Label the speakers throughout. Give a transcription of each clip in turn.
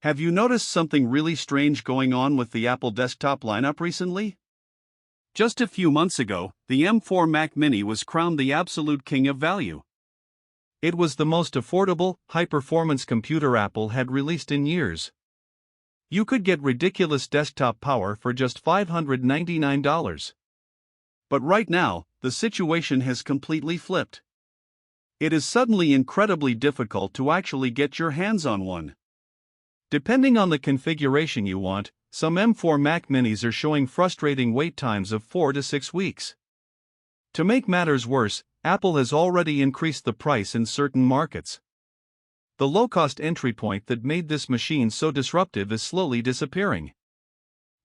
Speaker 1: Have you noticed something really strange going on with the Apple desktop lineup recently? Just a few months ago, the M4 Mac Mini was crowned the absolute king of value. It was the most affordable, high-performance computer Apple had released in years. You could get ridiculous desktop power for just $599. But right now, the situation has completely flipped. It is suddenly incredibly difficult to actually get your hands on one. Depending on the configuration you want, some M4 Mac Minis are showing frustrating wait times of 4 to 6 weeks. To make matters worse, Apple has already increased the price in certain markets. The low-cost entry point that made this machine so disruptive is slowly disappearing.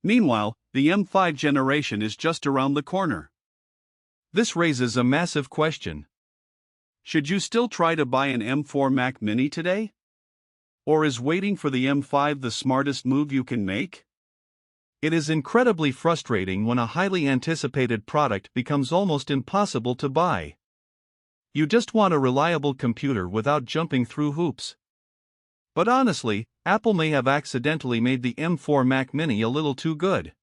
Speaker 1: Meanwhile, the M5 generation is just around the corner. This raises a massive question. Should you still try to buy an M4 Mac Mini today? Or is waiting for the M5 the smartest move you can make? It is incredibly frustrating when a highly anticipated product becomes almost impossible to buy. You just want a reliable computer without jumping through hoops. But honestly, Apple may have accidentally made the M4 Mac Mini a little too good.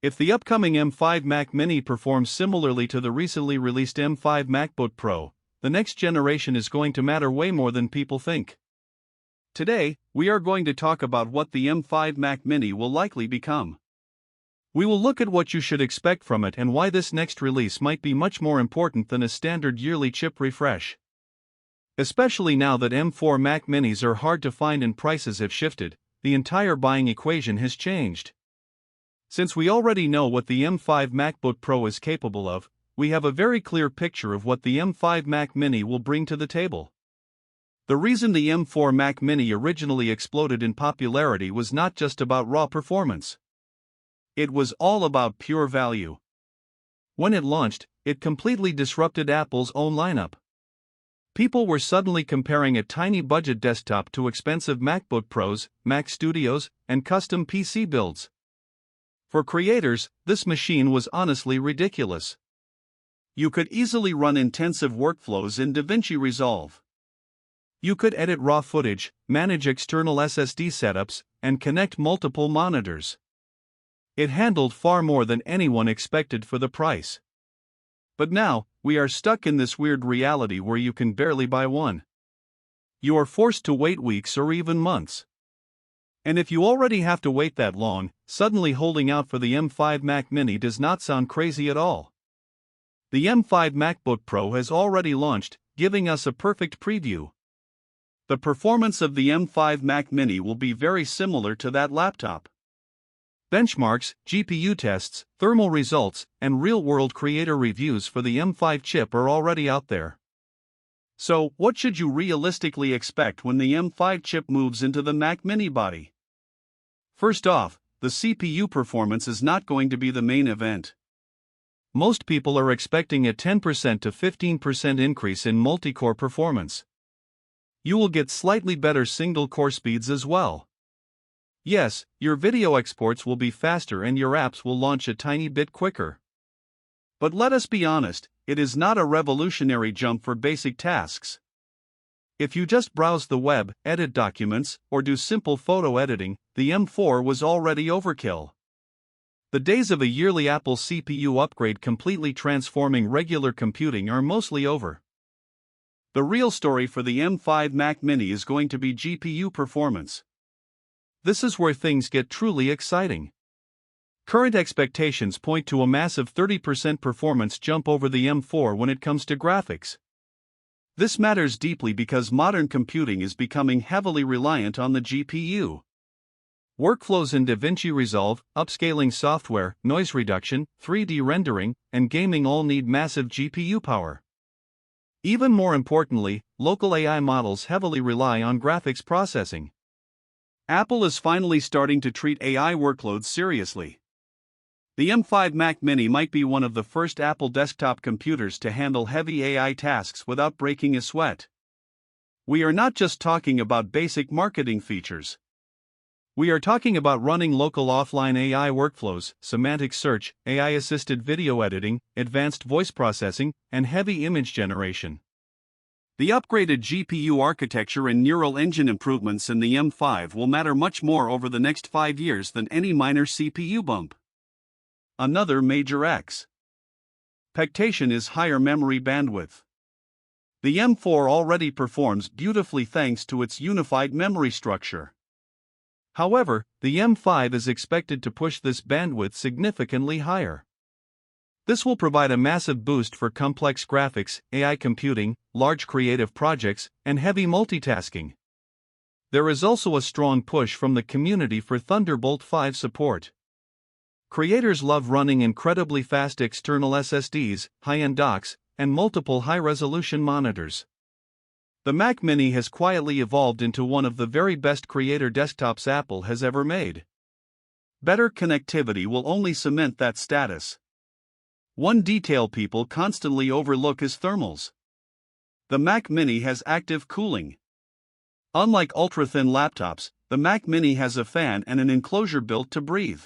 Speaker 1: If the upcoming M5 Mac Mini performs similarly to the recently released M5 MacBook Pro, the next generation is going to matter way more than people think. Today, we are going to talk about what the M5 Mac Mini will likely become. We will look at what you should expect from it and why this next release might be much more important than a standard yearly chip refresh. Especially now that M4 Mac Minis are hard to find and prices have shifted, the entire buying equation has changed. Since we already know what the M5 MacBook Pro is capable of, we have a very clear picture of what the M5 Mac Mini will bring to the table. The reason the M4 Mac Mini originally exploded in popularity was not just about raw performance. It was all about pure value. When it launched, it completely disrupted Apple's own lineup. People were suddenly comparing a tiny budget desktop to expensive MacBook Pros, Mac Studios, and custom PC builds. For creators, this machine was honestly ridiculous. You could easily run intensive workflows in DaVinci Resolve. You could edit raw footage, manage external SSD setups, and connect multiple monitors. It handled far more than anyone expected for the price. But now, we are stuck in this weird reality where you can barely buy one. You are forced to wait weeks or even months. And if you already have to wait that long, suddenly holding out for the M5 Mac Mini does not sound crazy at all. The M5 MacBook Pro has already launched, giving us a perfect preview. The performance of the M5 Mac Mini will be very similar to that laptop. Benchmarks, GPU tests, thermal results, and real-world creator reviews for the M5 chip are already out there. So, what should you realistically expect when the M5 chip moves into the Mac Mini body? First off, the CPU performance is not going to be the main event. Most people are expecting a 10% to 15% increase in multi-core performance. You will get slightly better single-core speeds as well. Yes, your video exports will be faster and your apps will launch a tiny bit quicker. But let us be honest, it is not a revolutionary jump for basic tasks. If you just browse the web, edit documents, or do simple photo editing, the M4 was already overkill. The days of a yearly Apple CPU upgrade completely transforming regular computing are mostly over. The real story for the M5 Mac Mini is going to be GPU performance. This is where things get truly exciting. Current expectations point to a massive 30% performance jump over the M4 when it comes to graphics. This matters deeply because modern computing is becoming heavily reliant on the GPU. Workflows in DaVinci Resolve, upscaling software, noise reduction, 3D rendering, and gaming all need massive GPU power. Even more importantly, local AI models heavily rely on graphics processing. Apple is finally starting to treat AI workloads seriously. The M5 Mac Mini might be one of the first Apple desktop computers to handle heavy AI tasks without breaking a sweat. We are not just talking about basic marketing features. We are talking about running local offline AI workflows, semantic search, AI-assisted video editing, advanced voice processing, and heavy image generation. The upgraded GPU architecture and neural engine improvements in the M5 will matter much more over the next 5 years than any minor CPU bump. Another major expectation is higher memory bandwidth. The M4 already performs beautifully thanks to its unified memory structure. However, the M5 is expected to push this bandwidth significantly higher. This will provide a massive boost for complex graphics, AI computing, large creative projects, and heavy multitasking. There is also a strong push from the community for Thunderbolt 5 support. Creators love running incredibly fast external SSDs, high-end docks, and multiple high-resolution monitors. The Mac Mini has quietly evolved into one of the very best creator desktops Apple has ever made. Better connectivity will only cement that status. One detail people constantly overlook is thermals. The Mac Mini has active cooling. Unlike ultra-thin laptops, the Mac Mini has a fan and an enclosure built to breathe.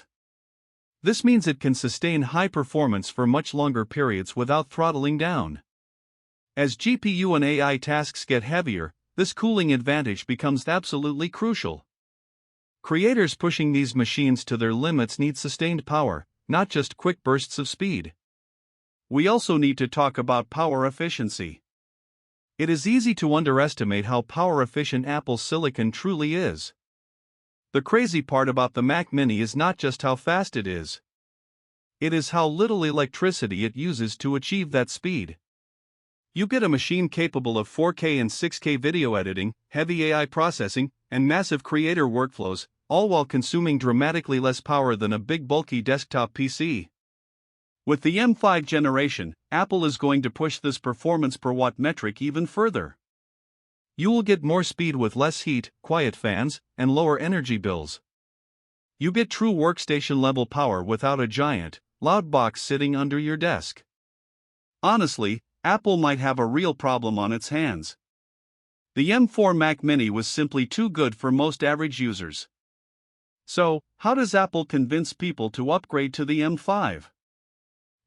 Speaker 1: This means it can sustain high performance for much longer periods without throttling down. As GPU and AI tasks get heavier, this cooling advantage becomes absolutely crucial. Creators pushing these machines to their limits need sustained power, not just quick bursts of speed. We also need to talk about power efficiency. It is easy to underestimate how power efficient Apple's silicon truly is. The crazy part about the Mac Mini is not just how fast it is. It is how little electricity it uses to achieve that speed. You get a machine capable of 4K and 6K video editing, heavy AI processing, and massive creator workflows, all while consuming dramatically less power than a big bulky desktop PC. With the M5 generation, Apple is going to push this performance per watt metric even further. You will get more speed with less heat, quiet fans, and lower energy bills. You get true workstation level power without a giant, loud box sitting under your desk. Honestly, Apple might have a real problem on its hands. The M4 Mac Mini was simply too good for most average users. So, how does Apple convince people to upgrade to the M5?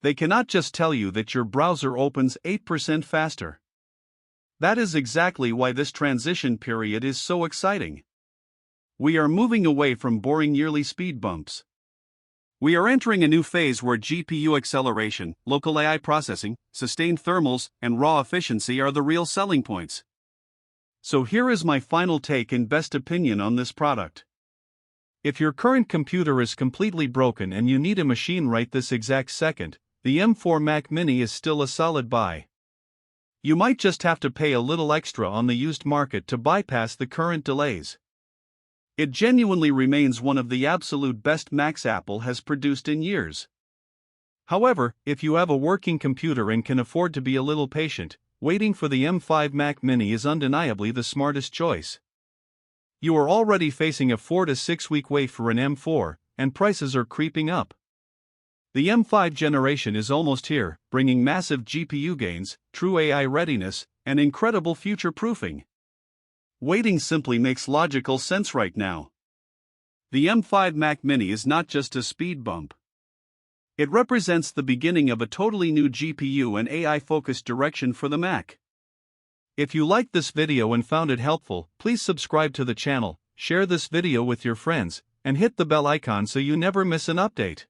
Speaker 1: They cannot just tell you that your browser opens 8% faster. That is exactly why this transition period is so exciting. We are moving away from boring yearly speed bumps. We are entering a new phase where GPU acceleration, local AI processing, sustained thermals, and raw efficiency are the real selling points. So here is my final take and best opinion on this product. If your current computer is completely broken and you need a machine right this exact second, the M4 Mac Mini is still a solid buy. You might just have to pay a little extra on the used market to bypass the current delays. It genuinely remains one of the absolute best Macs Apple has produced in years. However, if you have a working computer and can afford to be a little patient, waiting for the M5 Mac Mini is undeniably the smartest choice. You are already facing a 4 to 6 week wait for an M4, and prices are creeping up. The M5 generation is almost here, bringing massive GPU gains, true AI readiness, and incredible future-proofing. Waiting simply makes logical sense right now. The M5 Mac Mini is not just a speed bump. It represents the beginning of a totally new GPU and AI-focused direction for the Mac. If you liked this video and found it helpful, please subscribe to the channel, share this video with your friends, and hit the bell icon so you never miss an update.